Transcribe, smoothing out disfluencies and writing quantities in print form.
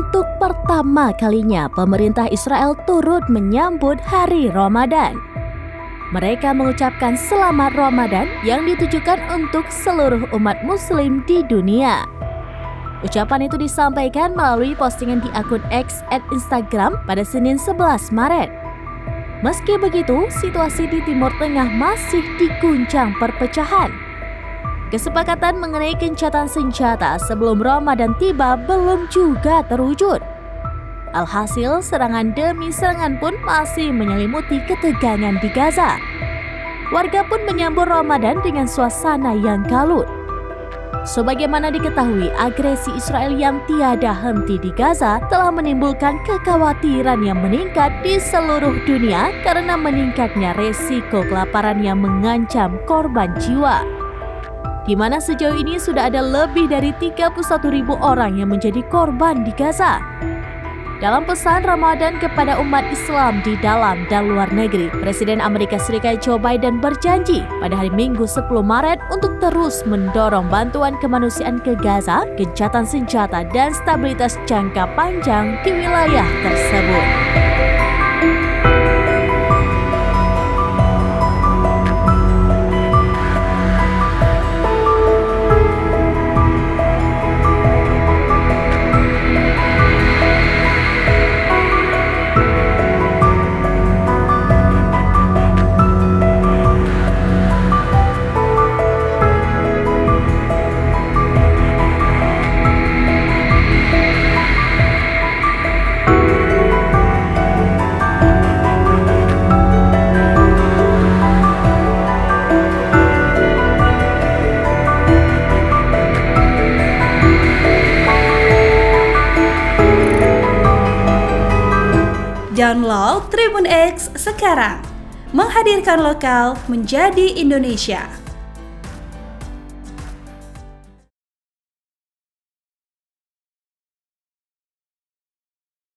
Untuk pertama kalinya, pemerintah Israel turut menyambut Hari Ramadan. Mereka mengucapkan Selamat Ramadan yang ditujukan untuk seluruh umat Muslim di dunia. Ucapan itu disampaikan melalui postingan di akun X @Instagram pada Senin 11 Maret. Meski begitu, situasi di Timur Tengah masih diguncang perpecahan. Kesepakatan mengenai gencatan senjata sebelum Ramadan tiba belum juga terwujud. Alhasil, serangan demi serangan pun masih menyelimuti ketegangan di Gaza. Warga pun menyambut Ramadan dengan suasana yang kalut. Sebagaimana diketahui, agresi Israel yang tiada henti di Gaza telah menimbulkan kekhawatiran yang meningkat di seluruh dunia karena meningkatnya resiko kelaparan yang mengancam korban jiwa. Di mana sejauh ini sudah ada lebih dari 31.000 orang yang menjadi korban di Gaza. Dalam pesan Ramadan kepada umat Islam di dalam dan luar negeri, Presiden Amerika Serikat Joe Biden berjanji pada hari Minggu 10 Maret untuk terus mendorong bantuan kemanusiaan ke Gaza, gencatan senjata, dan stabilitas jangka panjang di wilayah tersebut. Download Tribun X sekarang, menghadirkan lokal menjadi Indonesia.